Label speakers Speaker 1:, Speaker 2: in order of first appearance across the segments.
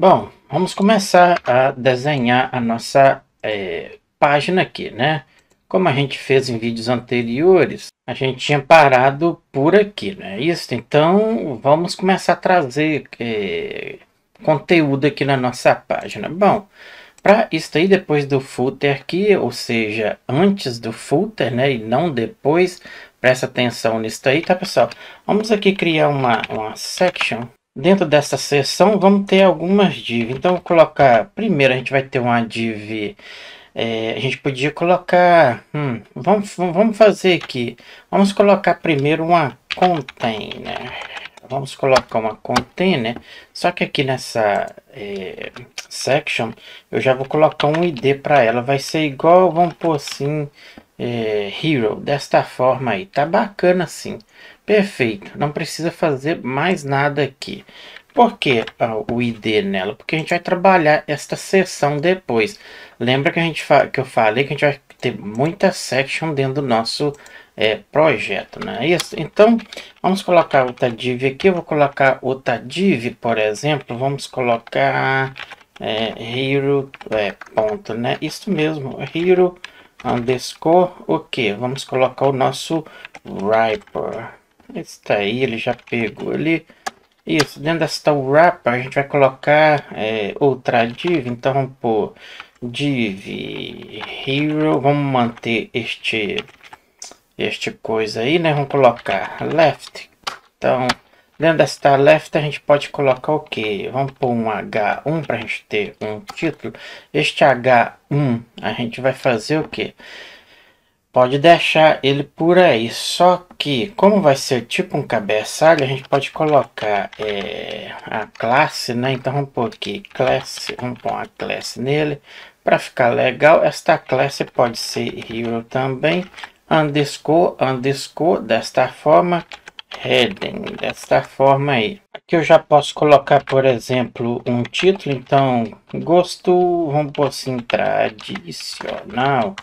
Speaker 1: Bom, vamos começar a desenhar a nossa página aqui, né? Como a gente fez em vídeos anteriores, a gente tinha parado por aqui, não é isso? Então, vamos começar a trazer conteúdo aqui na nossa página. Bom, para isso aí, depois do footer aqui, ou seja, antes do footer, né? E não depois, presta atenção nisso aí, tá, pessoal? Vamos aqui criar uma section. Dentro dessa seção vamos ter algumas divs. Então vou colocar, primeiro a gente vai ter uma div, a gente podia colocar, vamos fazer aqui, vamos colocar primeiro uma container. Vamos colocar uma container, só que aqui nessa section eu já vou colocar um ID para ela, vai ser igual, vamos pôr assim, hero, desta forma aí, tá bacana assim. Perfeito, não precisa fazer mais nada aqui. Por que o ID nela? Porque a gente vai trabalhar esta seção depois. Lembra que que eu falei que a gente vai ter muita section dentro do nosso projeto, né? Isso. Então, vamos colocar outra div aqui. Eu vou colocar outra div, por exemplo. Vamos colocar hero ponto, né? Isso mesmo, hero underscore o que? Vamos colocar o nosso wrapper. Está aí, ele já pegou ali. Isso, dentro desta wrapper a gente vai colocar outra div. Então vamos pôr div hero. Vamos manter este coisa aí, né? Vamos colocar left. Então, dentro desta left a gente pode colocar o que? Vamos pôr um H1 para a gente ter um título. Este H1 a gente vai fazer o que? Pode deixar ele por aí, só que como vai ser tipo um cabeçalho, a gente pode colocar a classe, né? Então vamos pôr aqui classe, vamos pôr uma classe nele para ficar legal. Esta classe pode ser hero também, underscore, underscore, desta forma, heading, desta forma aí. Aqui eu já posso colocar, por exemplo, um título, então gosto, vamos pôr assim, tradicional.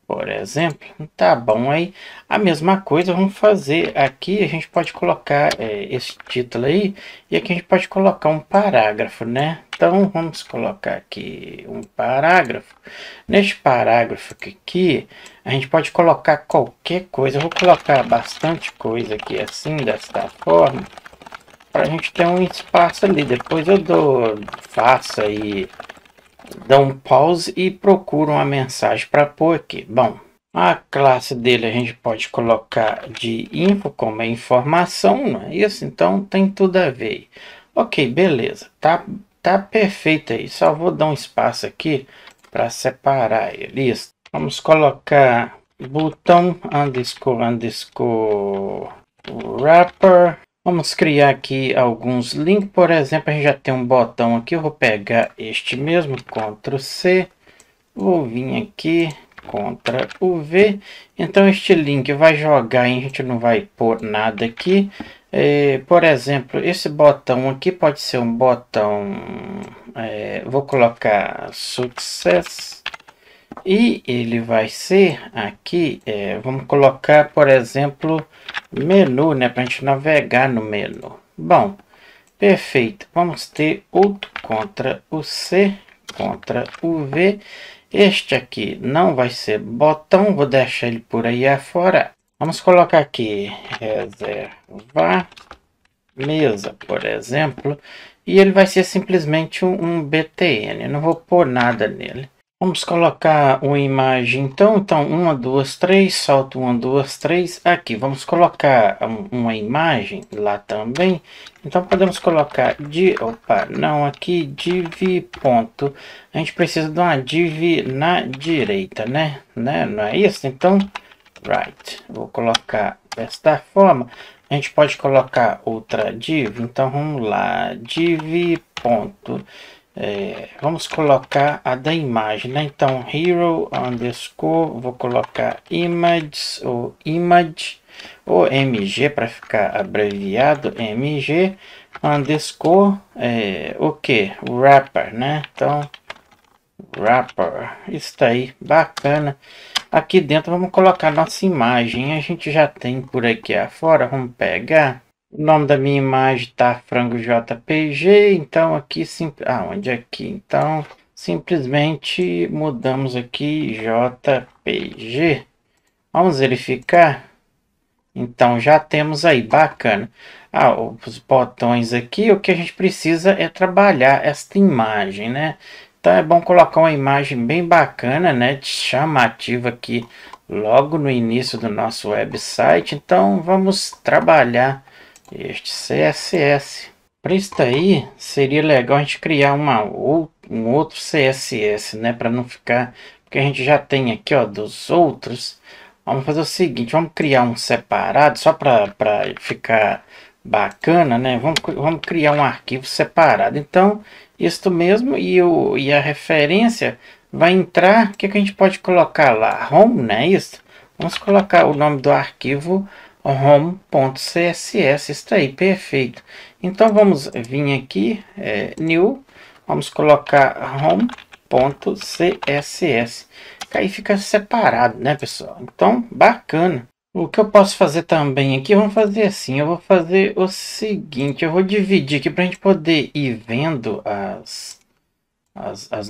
Speaker 1: Por exemplo, tá bom aí. A mesma coisa vamos fazer aqui. A gente pode colocar esse título aí. E aqui a gente pode colocar um parágrafo, né? Então vamos colocar aqui um parágrafo. Neste parágrafo aqui, a gente pode colocar qualquer coisa. Eu vou colocar bastante coisa aqui assim, desta forma. Para a gente ter um espaço ali. Depois eu faço aí. Dá um pause e procura uma mensagem para pôr aqui. Bom, a classe dele a gente pode colocar de info como é informação, não é isso? Então tem tudo a ver. Ok, beleza. Tá perfeito aí. Só vou dar um espaço aqui para separar ele. Isso. Vamos colocar botão underscore underscore wrapper. Vamos criar aqui alguns links, por exemplo, a gente já tem um botão aqui, eu vou pegar este mesmo, Ctrl C, vou vir aqui, Ctrl o V, então este link vai jogar, a gente não vai pôr nada aqui, por exemplo, esse botão aqui pode ser um botão, vou colocar Success, e ele vai ser aqui, vamos colocar, por exemplo, menu, né, para a gente navegar no menu. Bom, perfeito. Vamos ter outro contra o C, contra o V. Este aqui não vai ser botão, vou deixar ele por aí afora. Vamos colocar aqui reservar mesa, por exemplo, e ele vai ser simplesmente um BTN. Não vou pôr nada nele. Vamos colocar uma imagem, então 1, 2, 3, salto 1, 2, 3, aqui, vamos colocar uma imagem lá também, então podemos colocar, aqui, div ponto, a gente precisa de uma div na direita, né, não é isso? Então, right, vou colocar desta forma, a gente pode colocar outra div, então vamos lá, div ponto, vamos colocar a da imagem, né? Então hero underscore, vou colocar image ou image ou mg para ficar abreviado, mg underscore o que? Wrapper, né? Então wrapper, está aí, bacana. Aqui dentro vamos colocar nossa imagem, a gente já tem por aqui afora, vamos pegar. O nome da minha imagem tá frango JPG, então aqui onde aqui? Então simplesmente mudamos aqui JPG. Vamos verificar. Então já temos aí, bacana. Os botões aqui, o que a gente precisa é trabalhar esta imagem, né? Então é bom colocar uma imagem bem bacana, né? Chamativa aqui logo no início do nosso website. Então vamos trabalhar este CSS. Para isso aí, seria legal a gente criar um outro CSS, né? Para não ficar... Porque a gente já tem aqui, ó, dos outros. Vamos fazer o seguinte, vamos criar um separado, só para ficar bacana, né? Vamos criar um arquivo separado. Então, isto mesmo, e a referência vai entrar, o que a gente pode colocar lá? Home, né? Isso. Vamos colocar o nome do arquivo home.css, isso aí, perfeito. Então vamos vir aqui, new, vamos colocar home.css, que aí fica separado, né, pessoal? Então, bacana. O que eu posso fazer também aqui, vamos fazer assim, eu vou fazer o seguinte, eu vou dividir aqui para a gente poder ir vendo as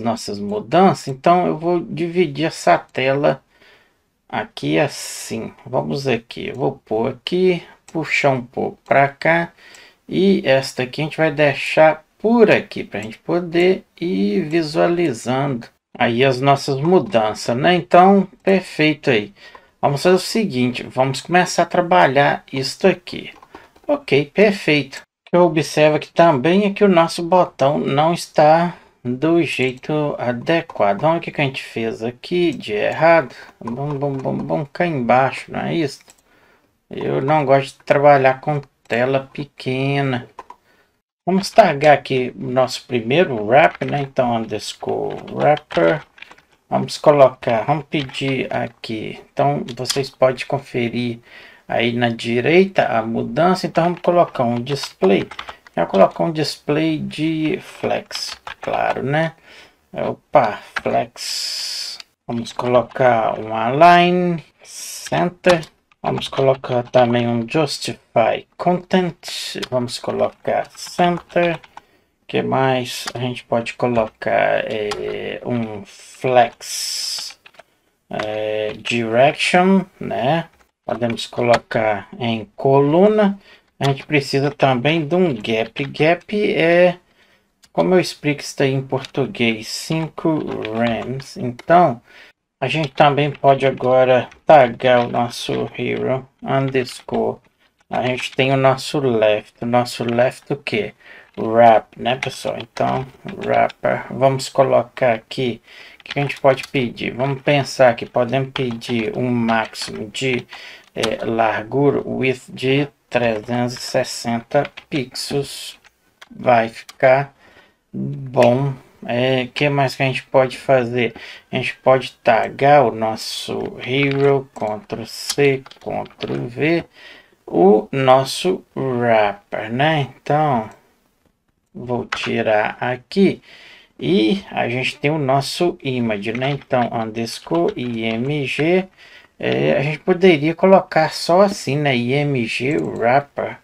Speaker 1: nossas mudanças. Então eu vou dividir essa tela aqui assim. Vamos aqui, eu vou pôr aqui, puxar um pouco para cá, e esta aqui a gente vai deixar por aqui para a gente poder ir visualizando aí as nossas mudanças, né? Então, perfeito aí. Vamos fazer o seguinte, vamos começar a trabalhar isto aqui. Ok, perfeito. O que eu observo aqui também é que o nosso botão não está do jeito adequado. Vamos ver o que a gente fez aqui de errado. Vamos cá embaixo, não é isso? Eu não gosto de trabalhar com tela pequena. Vamos tagar aqui o nosso primeiro wrapper, né? Então, underscore wrapper. Vamos colocar, vamos pedir aqui. Então, vocês podem conferir aí na direita a mudança. Então, vamos colocar um display. Já colocar um display de flex, claro, né? Opa, flex. Vamos colocar um align, center. Vamos colocar também um justify content. Vamos colocar center. Que mais a gente pode colocar? Um flex direction, né? Podemos colocar em coluna. A gente precisa também de um gap. Gap é, como eu explico isso aí em português, 5 rems. Então, a gente também pode agora tagar o nosso hero underscore. A gente tem o nosso left. O nosso left o que? Wrap, né, pessoal? Então, wrapper. Vamos colocar aqui. O que a gente pode pedir? Vamos pensar que podemos pedir um máximo de largura, width de 360 pixels. Vai ficar bom. Que mais que a gente pode fazer? A gente pode tagar o nosso hero, Ctrl C, Ctrl V, o nosso wrapper, né? Então, vou tirar aqui e a gente tem o nosso image, né? Então, underscore img, a gente poderia colocar só assim, né? Img wrapper.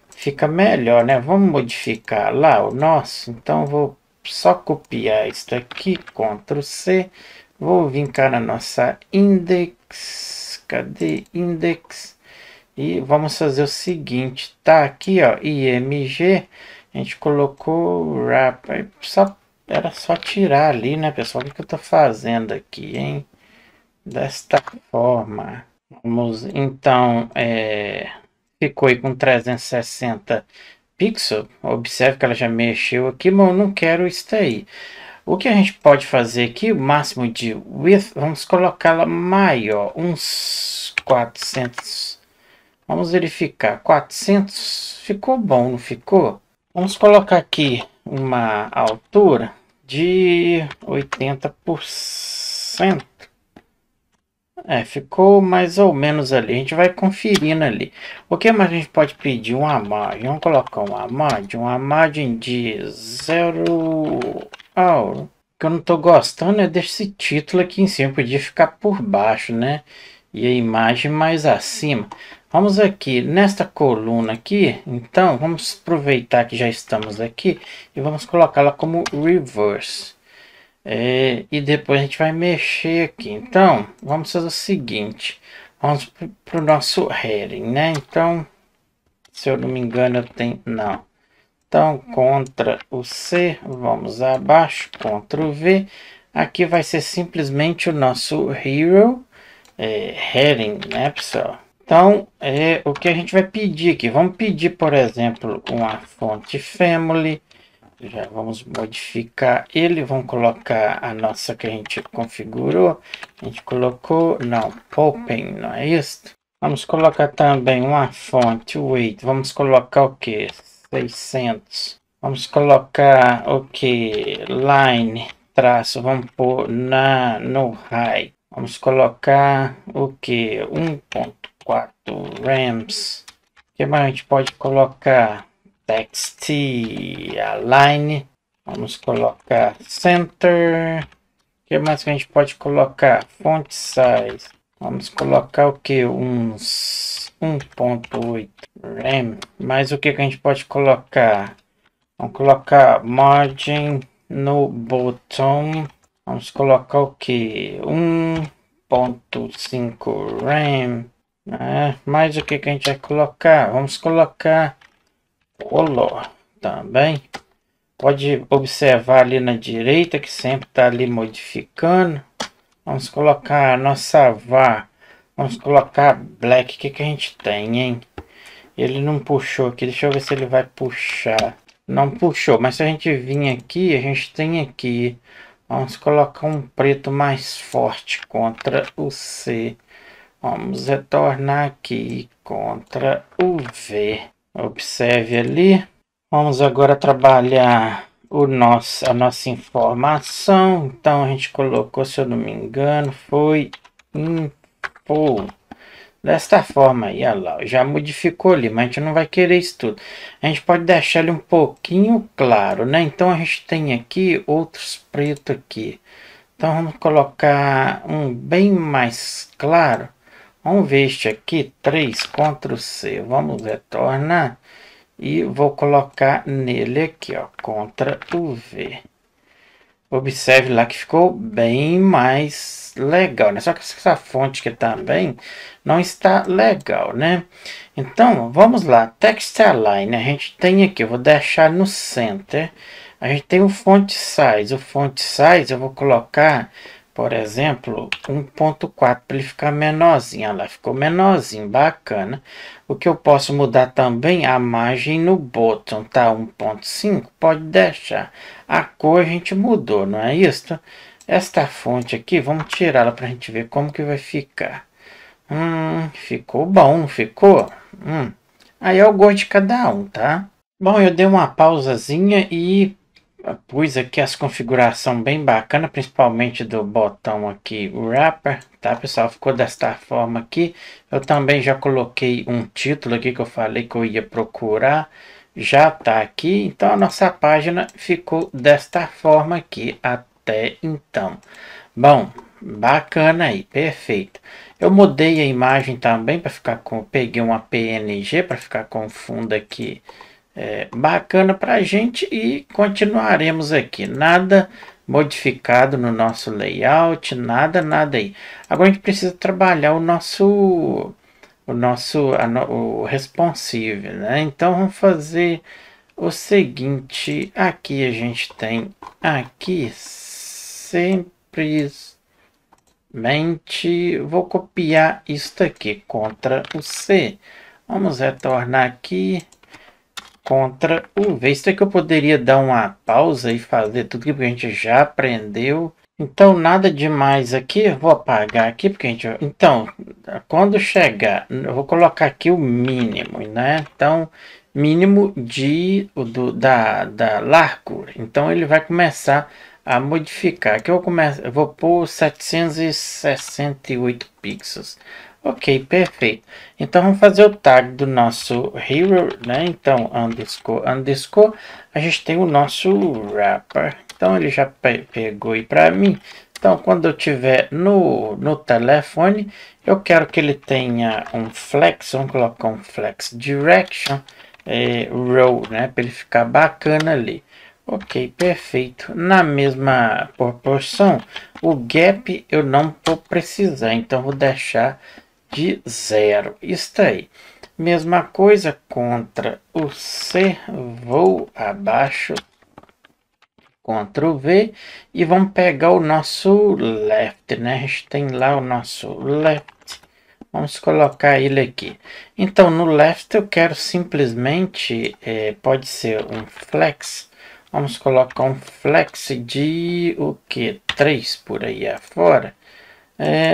Speaker 1: Fica melhor, né? Vamos modificar lá o nosso. Então, vou só copiar isso aqui, Ctrl C. Vou vir cá na nossa index. Cadê index? E vamos fazer o seguinte. Tá aqui, ó, img. A gente colocou wrap. Era só tirar ali, né, pessoal? O que eu tô fazendo aqui, hein? Desta forma. Vamos, então, ficou aí com 360 pixels. Observe que ela já mexeu aqui, mas eu não quero isso aí. O que a gente pode fazer aqui, o máximo de width, vamos colocá-la maior, uns 400. Vamos verificar, 400, ficou bom, não ficou? Vamos colocar aqui uma altura de 80%. Ficou mais ou menos ali. A gente vai conferindo ali. O que mais a gente pode pedir? Uma margem. Vamos colocar uma margem de 0. O que eu não estou gostando é desse título aqui em cima. Podia ficar por baixo, né? E a imagem mais acima. Vamos aqui nesta coluna aqui, então vamos aproveitar que já estamos aqui e vamos colocá-la como reverse. E depois a gente vai mexer aqui. Então vamos fazer o seguinte, vamos para o nosso heading, né? Então, se eu não me engano, eu tenho, não. Então, Ctrl o C, vamos abaixo, Ctrl V. Aqui vai ser simplesmente o nosso hero heading, né, pessoal? Então, o que a gente vai pedir aqui? Vamos pedir, por exemplo, uma fonte family. Já vamos modificar ele. Vamos colocar a nossa que a gente configurou. A gente colocou, não, open, não é isso? Vamos colocar também uma fonte weight. Vamos colocar o que? 600. Vamos colocar o que? Line, traço. Vamos pôr no high. Vamos colocar o que? 1.4 rams. O que mais a gente pode colocar? Text align. Vamos colocar center. O que mais que a gente pode colocar? Font size. Vamos colocar o que? Uns 1.8 RAM. Mas o que a gente pode colocar? Vamos colocar margin no bottom. Vamos colocar o que? 1.5 RAM. Mais o que a gente vai colocar? Vamos colocar color também. Pode observar ali na direita que sempre está ali modificando. Vamos colocar a nossa var. Vamos colocar black. O que a gente tem, hein? Ele não puxou aqui. Deixa eu ver se ele vai puxar. Não puxou, mas se a gente vir aqui, a gente tem aqui. Vamos colocar um preto mais forte contra o C. Vamos retornar aqui contra o V. Observe ali. Vamos agora trabalhar a nossa informação. Então a gente colocou, se eu não me engano, foi info. Desta forma aí, olha lá, já modificou ali, mas a gente não vai querer isso tudo. A gente pode deixar ele um pouquinho claro, né? Então a gente tem aqui outros pretos aqui. Então vamos colocar um bem mais claro. Vamos ver este aqui, 3, Ctrl C. Vamos retornar e vou colocar nele aqui, ó, Ctrl V. Observe lá que ficou bem mais legal, né? Só que essa fonte aqui também não está legal, né? Então, vamos lá. Text Align, a gente tem aqui, eu vou deixar no center. A gente tem o font size. O font size eu vou colocar, por exemplo, 1.4 para ele ficar menorzinho. Olha lá, ficou menorzinho, bacana. O que eu posso mudar também, a margem no bottom, tá? 1.5, pode deixar. A cor a gente mudou, não é isso? Esta fonte aqui, vamos tirá-la para a gente ver como que vai ficar. Ficou bom, não ficou? Aí é o gosto de cada um, tá? Bom, eu dei uma pausazinha e pus aqui as configurações bem bacana, principalmente do botão aqui, o wrapper, tá pessoal? Ficou desta forma aqui. Eu também já coloquei um título aqui que eu falei que eu ia procurar. Já tá aqui, então a nossa página ficou desta forma aqui até então. Bom, bacana aí, perfeito. Eu mudei a imagem também para ficar com, peguei uma PNG para ficar com fundo aqui bacana para a gente e continuaremos aqui. Nada modificado no nosso layout, nada aí. Agora a gente precisa trabalhar o responsive, né? Então vamos fazer o seguinte, aqui a gente tem aqui simplesmente vou copiar isto aqui, Ctrl o C. Vamos retornar aqui, Ctrl o V. Isso aqui eu poderia dar uma pausa e fazer tudo que a gente já aprendeu. Então, nada demais aqui. Eu vou apagar aqui, porque a gente... Então, quando chegar, eu vou colocar aqui o mínimo, né? Então, mínimo da largura. Então, ele vai começar a modificar. Aqui eu vou pôr 768 pixels. Ok, perfeito. Então, vamos fazer o tag do nosso hero, né? Então, underscore, a gente tem o nosso wrapper. Então, ele já pegou aí para mim. Então, quando eu tiver no telefone, eu quero que ele tenha um flex, vamos colocar um flex direction row, né, para ele ficar bacana ali. Ok, perfeito. Na mesma proporção, o gap eu não vou precisar, então vou deixar de 0. Isso aí. Mesma coisa contra o C, vou abaixo, Ctrl V, e vamos pegar o nosso left, né? A gente tem lá o nosso left. Vamos colocar ele aqui. Então, no left eu quero simplesmente, pode ser um flex. Vamos colocar um flex de o que? 3 por aí afora.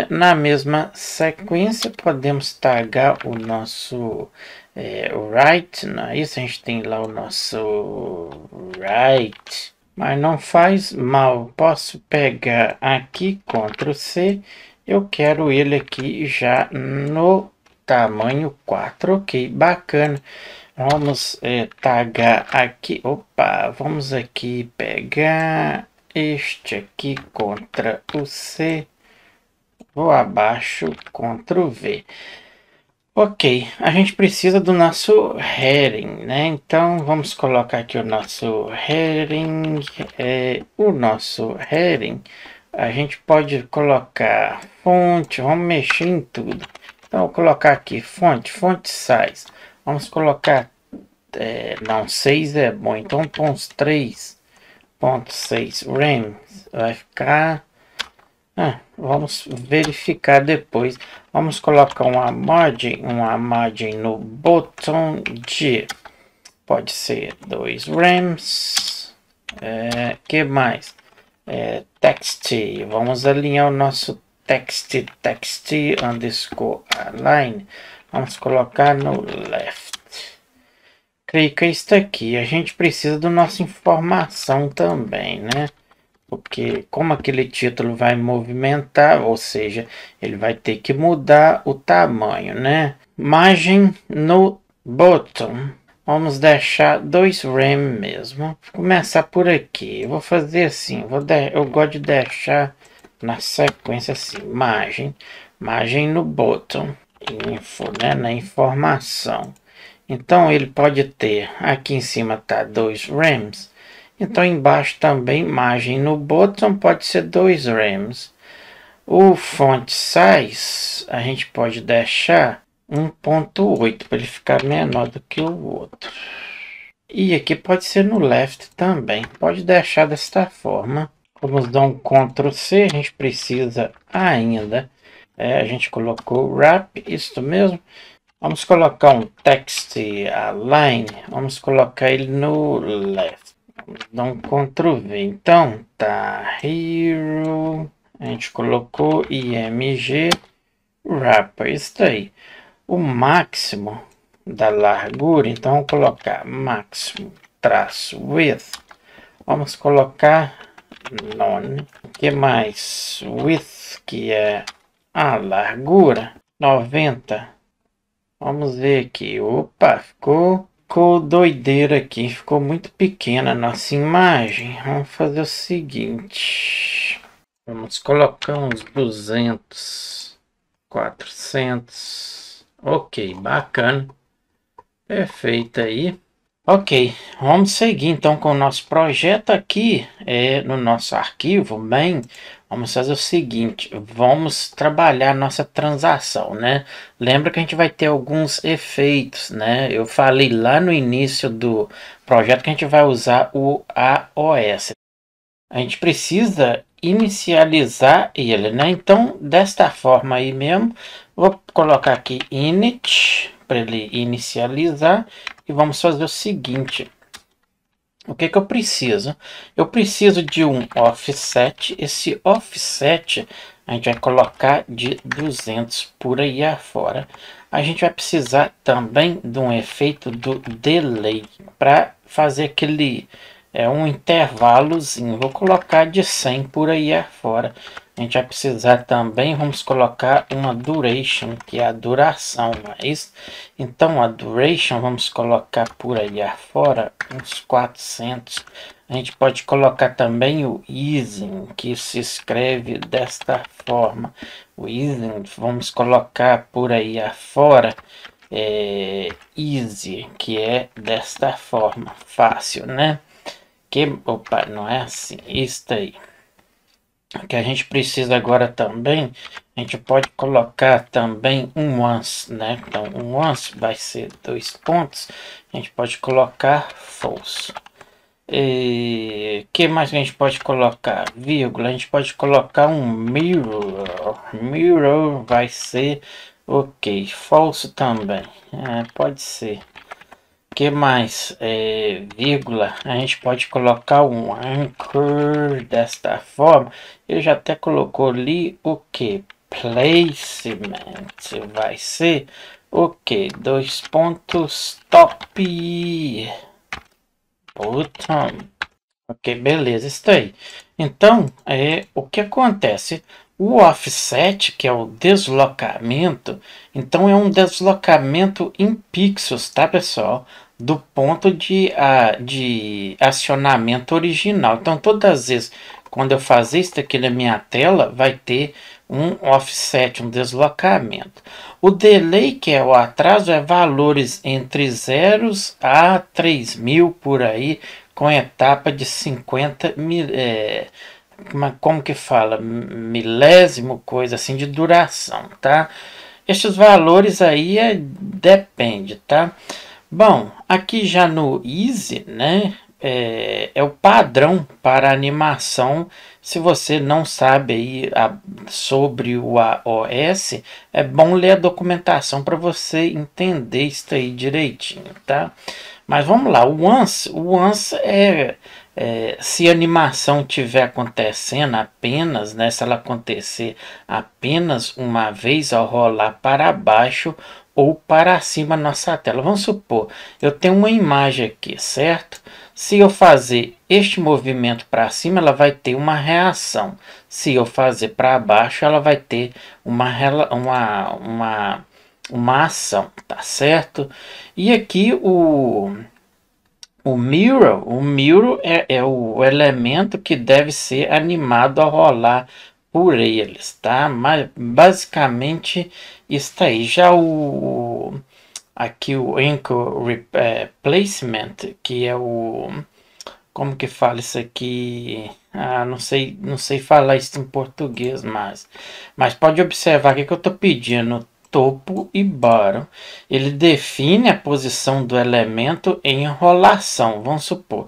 Speaker 1: Na mesma sequência, podemos tagar o nosso right. Isso a gente tem lá o nosso right. Mas não faz mal. Posso pegar aqui, Ctrl C. Eu quero ele aqui já no tamanho 4. Ok, bacana. Vamos tagar aqui. Opa, vamos aqui pegar este aqui, Ctrl C. Vou abaixo, Ctrl V. Ok, a gente precisa do nosso heading, né? Então vamos colocar aqui o nosso heading. O nosso heading, a gente pode colocar fonte, vamos mexer em tudo. Então vou colocar aqui fonte size. Vamos colocar, não, 6 é bom, então põe uns 3.6 rems, vai ficar. Vamos verificar depois. Vamos colocar uma margem no botão de, pode ser 2 rems. Que mais? Text. Vamos alinhar o nosso text underscore align. Vamos colocar no left. Clica isso aqui. A gente precisa da nossa informação também, né? Porque como aquele título vai movimentar, ou seja, ele vai ter que mudar o tamanho, né? Margem no bottom. Vamos deixar 2 rem mesmo. Vou começar por aqui. Eu vou fazer assim. Eu gosto de deixar na sequência assim. Margem no bottom. Info, né? Na informação. Então ele pode ter, aqui em cima tá 2 rems. Então embaixo também, margem no bottom pode ser 2 rems. O font size a gente pode deixar 1.8 para ele ficar menor do que o outro. E aqui pode ser no left também. Pode deixar desta forma. Vamos dar um Ctrl C. A gente precisa ainda. A gente colocou wrap, isso mesmo. Vamos colocar um text align. Vamos colocar ele no left. Vamos dar um Ctrl V. Então, tá. Hero. A gente colocou img wrapper. Isso aí. O máximo da largura. Então, vamos colocar máximo traço width. Vamos colocar none. O que mais? Width, que é a largura. 90. Vamos ver aqui. Opa, ficou doideira aqui. Ficou muito pequena a nossa imagem. Vamos fazer o seguinte. Vamos colocar uns 200. 400. Ok, bacana. Perfeito aí. Ok, vamos seguir então com o nosso projeto aqui, no nosso arquivo main. Vamos fazer o seguinte, vamos trabalhar nossa transação, né? Lembra que a gente vai ter alguns efeitos, né? Eu falei lá no início do projeto que a gente vai usar o AOS. A gente precisa inicializar ele, né? Então, desta forma aí mesmo, vou colocar aqui init para ele inicializar e vamos fazer o seguinte. O que que eu preciso? Eu preciso de um offset. Esse offset a gente vai colocar de 200 por aí afora. A gente vai precisar também de um efeito do delay para fazer aquele um intervalozinho. Vou colocar de 100 por aí afora. A gente vai precisar também, vamos colocar uma duration, que é a duração, mas então a duration vamos colocar por aí afora uns 400. A gente pode colocar também o easing, que se escreve desta forma. O easing, vamos colocar por aí afora, easy, que é desta forma, fácil, né? Opa, não é assim, isso aí. O que a gente precisa agora também, a gente pode colocar também um once, né? Então, um once vai ser 2 pontos, a gente pode colocar false. E que mais que a gente pode colocar? Vírgula, a gente pode colocar um mirror. Mirror vai ser ok, falso também, pode ser. Que mais? Vírgula, a gente pode colocar um anchor desta forma. Ele já até colocou ali o que? Placement vai ser o que? 2 pontos top bottom. Ok, beleza, isso aí. Então, o que acontece? O offset, que é o deslocamento, então é um deslocamento em pixels, tá, pessoal? Do ponto de acionamento original. Então, todas as vezes, quando eu fazer isso aqui na minha tela, vai ter um offset, um deslocamento. O delay, que é o atraso, é valores entre zeros a 3000 por aí, com etapa de 50 mil, como que fala, milésimo, coisa assim de duração, tá? Estes valores aí depende, tá? Bom, aqui já no Easy, né? É o padrão para animação. Se você não sabe aí sobre o AOS, é bom ler a documentação para você entender isso aí direitinho, tá? Mas vamos lá, o once se a animação estiver acontecendo apenas, né, se ela acontecer apenas uma vez ao rolar para baixo ou para cima na nossa tela. Vamos supor, eu tenho uma imagem aqui, certo? Se eu fazer este movimento para cima, ela vai ter uma reação. Se eu fazer para baixo, ela vai ter uma ação, tá certo? E aqui o mirror é o elemento que deve ser animado a rolar por eles, tá? Mas basicamente está aí. Já aqui o anchor replacement, que é como que fala isso aqui? Não sei falar isso em português, mas pode observar aqui que eu estou pedindo topo e bottom. Ele define a posição do elemento em enrolação. Vamos supor,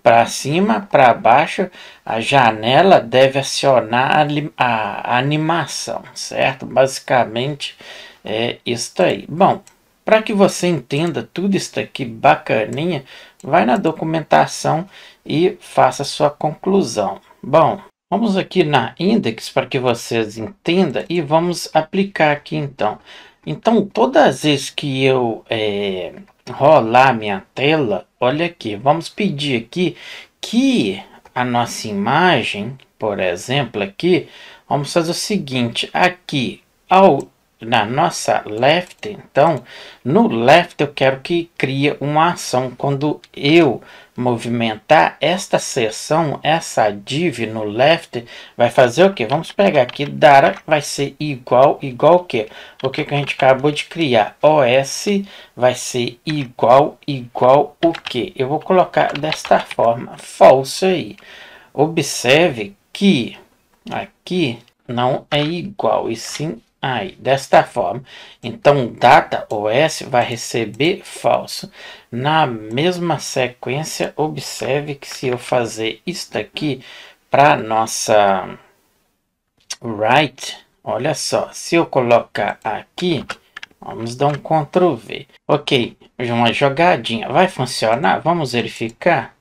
Speaker 1: para cima, para baixo, a janela deve acionar a animação, certo? Basicamente é isso aí. Bom, para que você entenda tudo isso aqui bacaninha, vai na documentação e faça sua conclusão. Bom, vamos aqui na index para que vocês entendam e vamos aplicar aqui então. Então, todas as vezes que eu rolar minha tela, olha aqui, vamos pedir aqui que a nossa imagem, por exemplo, aqui, vamos fazer o seguinte, aqui na nossa left, então, no left eu quero que crie uma ação. Quando eu movimentar esta seção, essa div no left, vai fazer o que? Vamos pegar aqui, data vai ser igual o que? O que a gente acabou de criar? OS vai ser igual o que? Eu vou colocar desta forma, false aí. Observe que aqui não é igual, e sim aí, desta forma. Então, data OS vai receber falso. Na mesma sequência, observe que se eu fazer isto aqui para nossa right, olha só, se eu colocar aqui, vamos dar um Ctrl V. Ok, uma jogadinha, vai funcionar? Vamos verificar.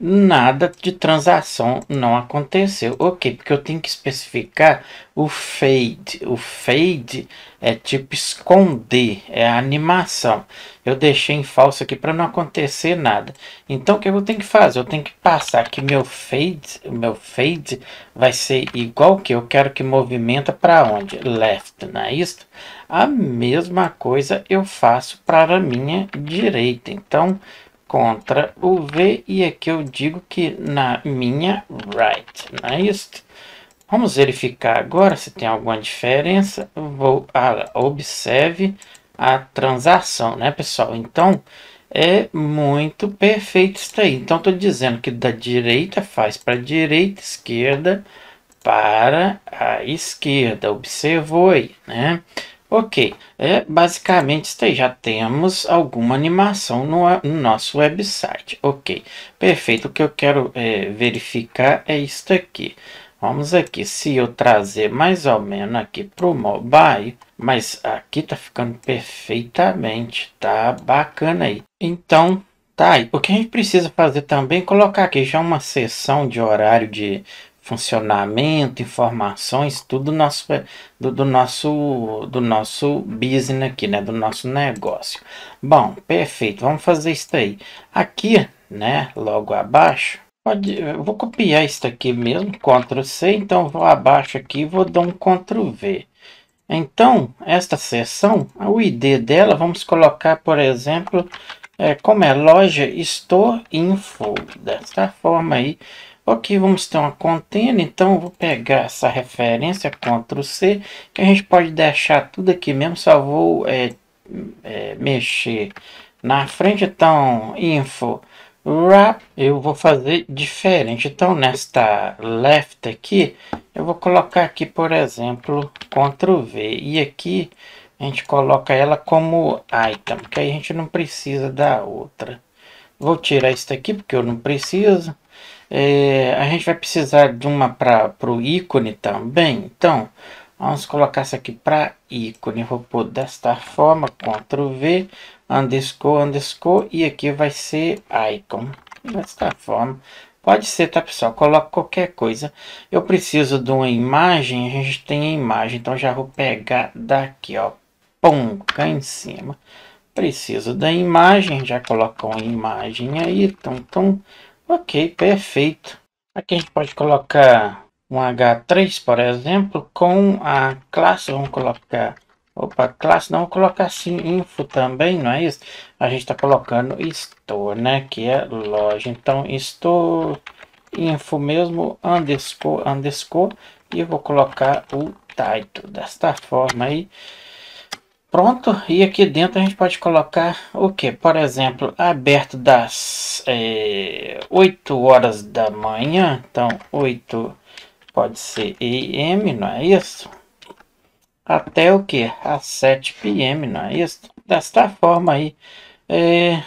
Speaker 1: Nada de transação não aconteceu. Ok, porque eu tenho que especificar o fade. O fade é tipo esconder, é a animação. Eu deixei em falso aqui para não acontecer nada. Então o que eu tenho que fazer? Eu tenho que passar que meu fade vai ser igual que eu quero que movimenta para onde? Left, não é isso? A mesma coisa eu faço para a minha direita. Então Ctrl o V e aqui eu digo que na minha right, não é isso? Vamos verificar agora se tem alguma diferença. Observe a transação, né, pessoal? Então, é muito perfeito isso aí. Então, estou dizendo que da direita faz para a direita, esquerda para a esquerda. Observou aí, né? Ok, basicamente isso aí, já temos alguma animação no nosso website. Ok, perfeito. O que eu quero verificar é isso aqui. Vamos aqui, se eu trazer mais ou menos aqui para o mobile, mas aqui tá ficando perfeitamente, tá bacana aí. Então, tá aí. O que a gente precisa fazer também é colocar aqui já uma seção de horário de funcionamento, informações, tudo do nosso business aqui, né, do nosso negócio. Bom, perfeito, vamos fazer isso aí. Aqui, né, logo abaixo, eu vou copiar isso aqui mesmo, Ctrl C, então vou abaixo aqui e vou dar um Ctrl V. Então, esta seção, o ID dela, vamos colocar, por exemplo, como é loja Store Info, dessa forma aí. Ok, vamos ter uma container, então eu vou pegar essa referência, Ctrl C, que a gente pode deixar tudo aqui mesmo, só vou mexer na frente, então, info, wrap, eu vou fazer diferente, então nesta left aqui, eu vou colocar aqui, por exemplo, Ctrl V, e aqui a gente coloca ela como item, que aí a gente não precisa da outra. Vou tirar isso aqui porque eu não preciso. A gente vai precisar de uma para o ícone também. Então, vamos colocar isso aqui para ícone. Vou pôr desta forma, Ctrl V, underscore, underscore, e aqui vai ser icon. Desta forma. Pode ser, tá, pessoal? Coloca qualquer coisa. Eu preciso de uma imagem, a gente tem a imagem, então já vou pegar daqui, ó. Pum, cá em cima. Preciso da imagem, já colocou uma imagem aí, então, ok, perfeito. Aqui a gente pode colocar um H3, por exemplo, com a classe, vamos colocar, classe, não, vou colocar assim, info também, não é isso? A gente está colocando store, né, que é loja, então, store, info mesmo, underscore, underscore, e eu vou colocar o title, desta forma aí. Pronto, e aqui dentro a gente pode colocar o que? Por exemplo, aberto das 8 horas da manhã, então 8 pode ser AM, não é isso? Até o que? Às 7 PM, não é isso? Desta forma aí.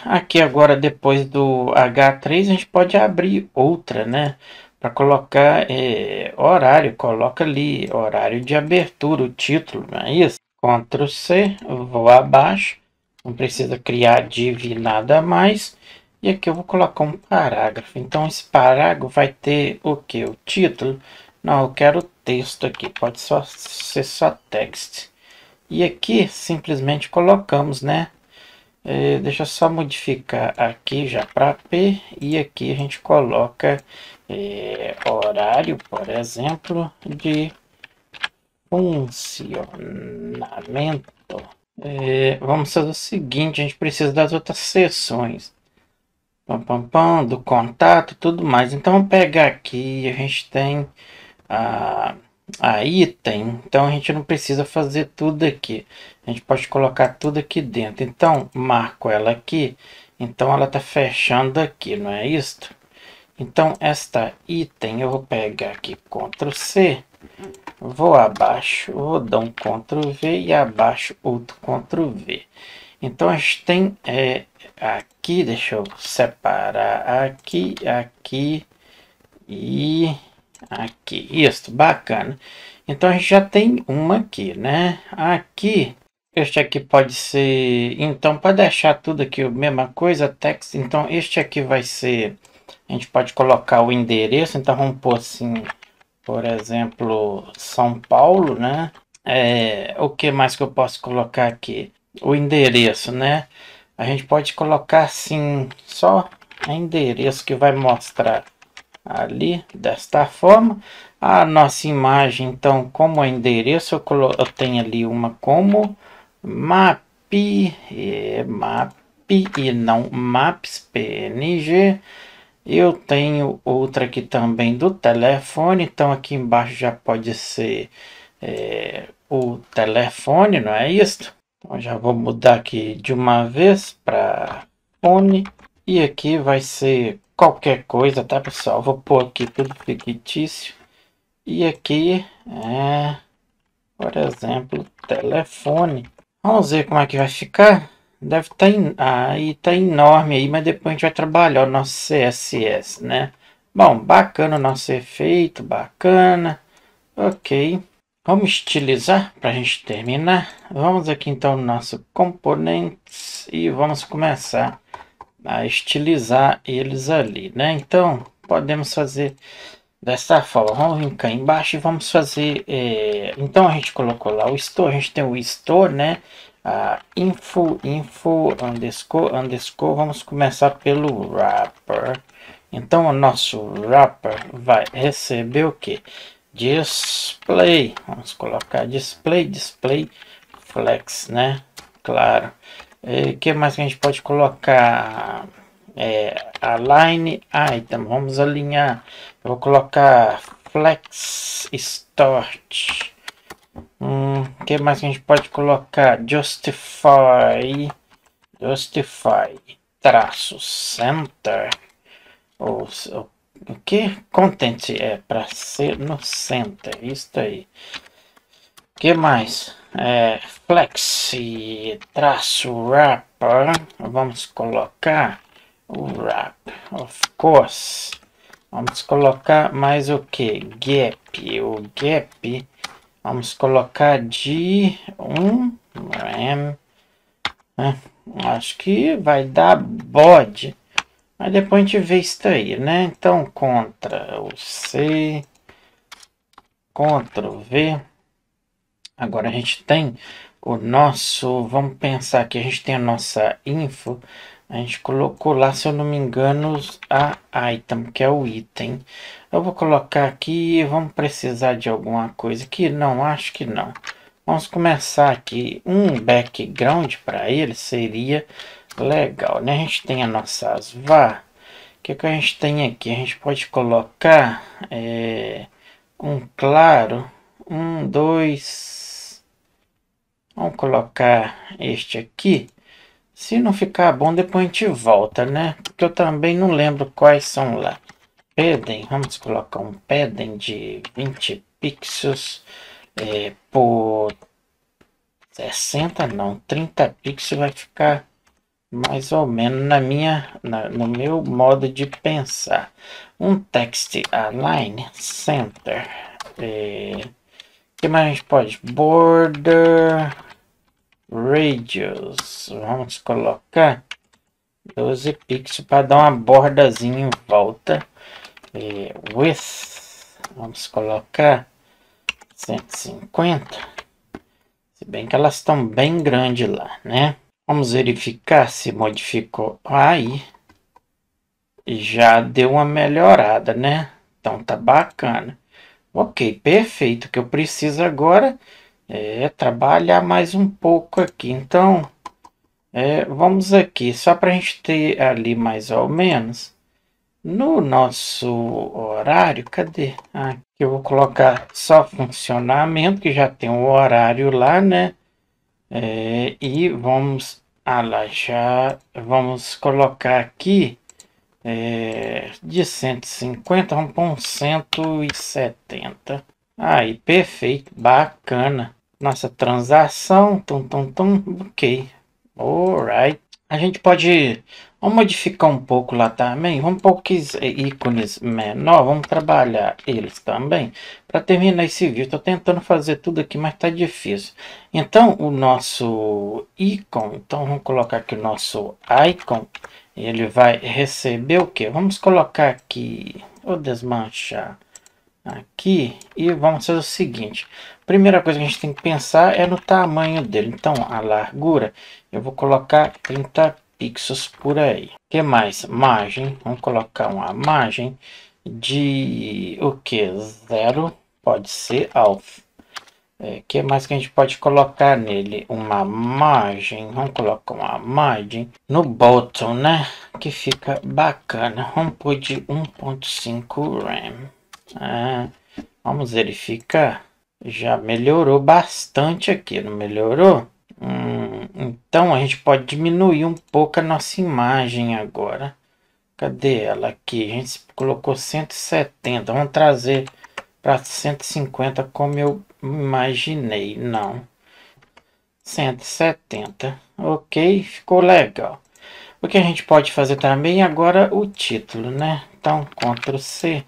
Speaker 1: Aqui agora depois do H3 a gente pode abrir outra, né? Para colocar horário, coloca ali horário de abertura, o título, não é isso? Ctrl C, vou abaixo, não precisa criar div nada mais. E aqui eu vou colocar um parágrafo. Então esse parágrafo vai ter o que? O título? Não, eu quero texto aqui, pode ser só text. E aqui simplesmente colocamos, né? Deixa eu só modificar aqui já para P. E aqui a gente coloca horário, por exemplo, de funcionamento. Vamos fazer o seguinte, a gente precisa das outras seções. Do contato, tudo mais. Então, vamos pegar aqui, a gente tem a item, então a gente não precisa fazer tudo aqui. A gente pode colocar tudo aqui dentro. Então, marco ela aqui, então ela está fechando aqui, não é isso? Então, esta item eu vou pegar aqui, Ctrl C, vou abaixo, vou dar um Ctrl V e abaixo outro Ctrl V. Então a gente tem aqui, deixa eu separar aqui, aqui e aqui. Isso, bacana. Então a gente já tem uma aqui, né? Aqui, este aqui pode ser, então para deixar tudo aqui a mesma coisa, text. Então este aqui vai ser, a gente pode colocar o endereço, então vamos pôr assim, por exemplo, São Paulo, né? O que mais que eu posso colocar aqui? O endereço, né? A gente pode colocar assim, só endereço que vai mostrar ali, desta forma. A nossa imagem, então, como endereço, eu tenho ali uma como map, e não maps PNG. Eu tenho outra aqui também do telefone, então aqui embaixo já pode ser o telefone, não é isso? Então já vou mudar aqui de uma vez para fone e aqui vai ser qualquer coisa, tá pessoal? Vou pôr aqui tudo fictício e aqui por exemplo, telefone. Vamos ver como é que vai ficar. Deve estar aí tá enorme aí, mas depois a gente vai trabalhar o nosso CSS, né? Bom, bacana o nosso efeito, bacana. Ok. Vamos estilizar para a gente terminar. Vamos aqui então no nosso componentes e vamos começar a estilizar eles ali, né? Então, podemos fazer dessa forma. Vamos vir cá embaixo e vamos fazer. Então a gente colocou lá o store, a gente tem o store, né? Info underscore. Vamos começar pelo wrapper. Então o nosso wrapper vai receber o que? Display. Vamos colocar display flex, né? Claro. O que mais que a gente pode colocar? Align item. Vamos alinhar. Eu vou colocar flex start. O que mais que a gente pode colocar? Justify traço center. O que? Content é para ser no center. Isso aí. O que mais? Flex traço wrapper. Vamos colocar o wrap, of course. Vamos colocar mais o que? Gap. O gap vamos colocar de RAM. Acho que vai dar bode. Mas depois a gente vê isso aí, né? Então, Ctrl+C, Ctrl+V. Agora a gente tem o nosso... Vamos pensar que a gente tem a nossa info. A gente colocou lá, se eu não me engano, a item, que é o item. Eu vou colocar aqui, vamos precisar de alguma coisa aqui? Não, acho que não. Vamos começar aqui, um background para ele seria legal, né? A gente tem a nossas var. O que a gente tem aqui? A gente pode colocar um claro, dois. Vamos colocar este aqui. Se não ficar bom, depois a gente volta, né? Porque eu também não lembro quais são lá. Padding, vamos colocar um padding de 20 pixels por 60, não, 30 pixels vai ficar mais ou menos no meu modo de pensar. Um text align center. Que mais a gente pode? Border radius, vamos colocar 12 pixels para dar uma bordazinha em volta. Width, vamos colocar 150. Se bem que elas estão bem grandes lá, né? Vamos verificar se modificou. Aí já deu uma melhorada, né? Então tá bacana. Ok, perfeito. O que eu preciso agora trabalhar mais um pouco aqui. Então, vamos aqui, só para a gente ter ali mais ou menos, no nosso horário, cadê? Aqui eu vou colocar só funcionamento, que já tem um horário lá, né? E vamos, lá já, vamos colocar aqui de 150, vamos para um 170. Aí, perfeito, bacana. Nossa transação, ok. Alright. A gente pode, vamos modificar um pouco lá também. Vamos pôr aqueles ícones menor, vamos trabalhar eles também. Para terminar esse vídeo, estou tentando fazer tudo aqui, mas está difícil. Então, o nosso ícone, então vamos colocar aqui o nosso icon. Ele vai receber o que? Vamos colocar aqui, vou desmanchar aqui e vamos fazer o seguinte. Primeira coisa que a gente tem que pensar é no tamanho dele. Então a largura eu vou colocar 30 pixels por aí. O que mais? Margem, vamos colocar uma margem de o que? 0, pode ser alfa. Que mais que a gente pode colocar nele? Uma margem. Vamos colocar uma margem no bottom, né? Que fica bacana. Vamos pôr de 1.5 RAM. Vamos verificar. Já melhorou bastante aqui, não melhorou? Então a gente pode diminuir um pouco a nossa imagem agora. Cadê ela aqui? A gente colocou 170. Vamos trazer para 150 como eu imaginei. Não. 170. Ok, ficou legal. O que a gente pode fazer também agora o título, né? Então, Ctrl C,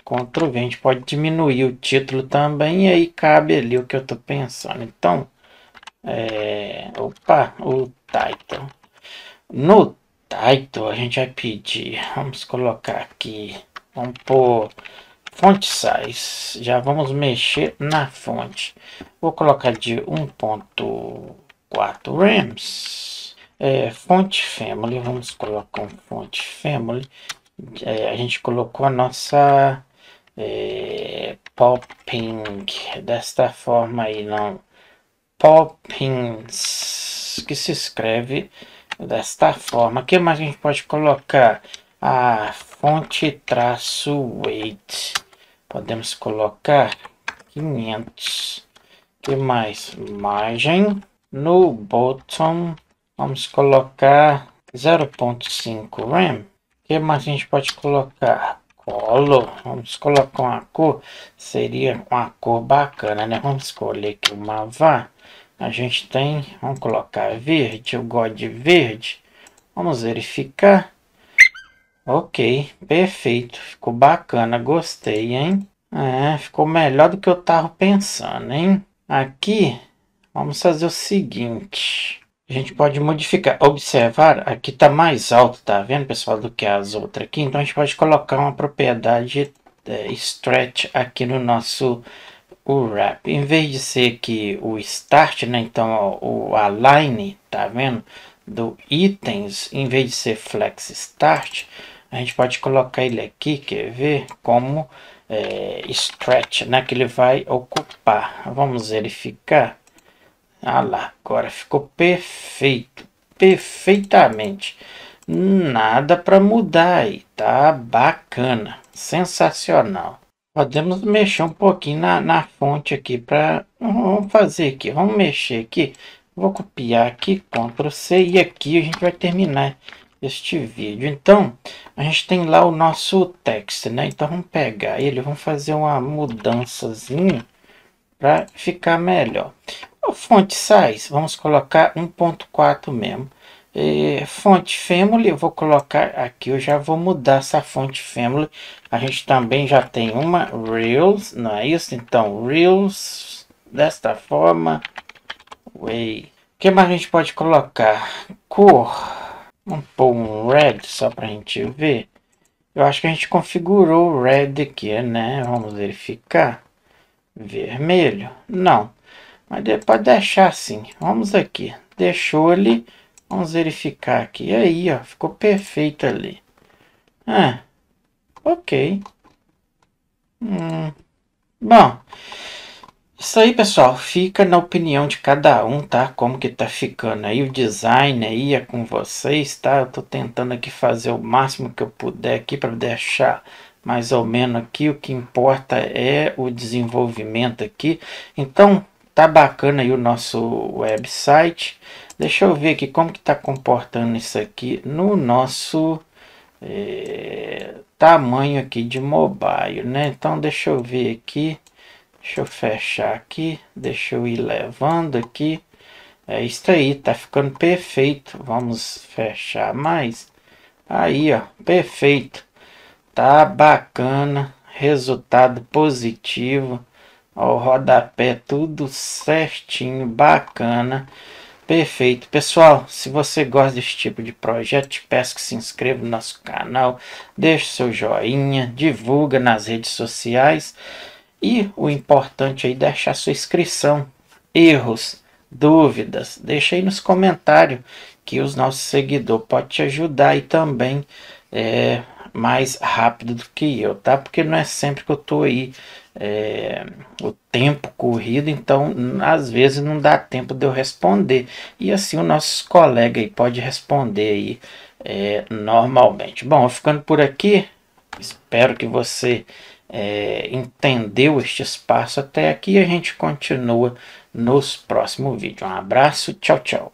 Speaker 1: Ctrl V. A gente pode diminuir o título também e aí cabe ali o que eu estou pensando. Então, o title. No title a gente vai pedir, vamos colocar aqui, vamos pôr font size, já vamos mexer na fonte. Vou colocar de 1.4 rams. Font family, vamos colocar um font family. A gente colocou a nossa popping desta forma aí, não, poppins, que se escreve desta forma. O que mais a gente pode colocar? A fonte traço weight. Podemos colocar 500. O que mais? Margem. No bottom, vamos colocar 0.5 RAM. O que mais a gente pode colocar? Color. Vamos colocar uma cor. Seria uma cor bacana, né? Vamos escolher aqui uma vá. A gente tem, vamos colocar verde, eu gosto de verde. Vamos verificar. Ok, perfeito, ficou bacana, gostei, hein? Ficou melhor do que eu tava pensando, hein? Aqui, vamos fazer o seguinte. A gente pode modificar, observar, aqui tá mais alto, tá vendo, pessoal, do que as outras aqui. Então a gente pode colocar uma propriedade stretch aqui no nosso o wrap, em vez de ser aqui o start, né? Então o align, tá vendo? Do itens, em vez de ser flex start, a gente pode colocar ele aqui, quer ver? Como stretch, né? Que ele vai ocupar. Vamos verificar. Lá, agora ficou perfeito, perfeitamente. Nada para mudar aí, tá bacana, sensacional. Podemos mexer um pouquinho na fonte aqui para... Vamos fazer aqui, vamos mexer aqui. Vou copiar aqui, Ctrl C, e aqui a gente vai terminar este vídeo. Então, a gente tem lá o nosso text, né? Então, vamos pegar ele, vamos fazer uma mudançazinha para ficar melhor. O font size, vamos colocar 1.4 mesmo. Fonte family, eu vou colocar aqui, eu já vou mudar essa fonte family. A gente também já tem uma Reels, não é isso? Então Reels desta forma. O que mais a gente pode colocar? Cor, vamos pôr um red só para a gente ver. Eu acho que a gente configurou o red aqui, né? Vamos verificar. Vermelho, não, mas pode deixar assim. Vamos aqui, deixou ali. Vamos verificar aqui. Aí, ó, ficou perfeito ali. Ok. Bom, isso aí, pessoal, fica na opinião de cada um, tá? Como que tá ficando aí o design aí, é com vocês, tá? Eu tô tentando aqui fazer o máximo que eu puder aqui para deixar mais ou menos aqui. O que importa é o desenvolvimento aqui. Então, tá bacana aí o nosso website. Deixa eu ver aqui como que tá comportando isso aqui no nosso tamanho aqui de mobile, né? Então deixa eu ver aqui, deixa eu fechar aqui, deixa eu ir levando aqui. É isso aí, tá ficando perfeito. Vamos fechar mais. Aí, ó, perfeito. Tá bacana, resultado positivo. Ó, o rodapé tudo certinho, bacana. Perfeito, pessoal, se você gosta desse tipo de projeto, te peço que se inscreva no nosso canal, deixe seu joinha, divulga nas redes sociais e o importante aí é deixar sua inscrição. Erros, dúvidas, deixa aí nos comentários que os nossos seguidores podem te ajudar e também mais rápido do que eu, tá? Porque não é sempre que eu tô aí o tempo corrido, então às vezes não dá tempo de eu responder. E assim o nosso colega aí pode responder aí normalmente. Bom, ficando por aqui, espero que você entendeu este espaço até aqui. A gente continua nos próximos vídeos. Um abraço, tchau, tchau.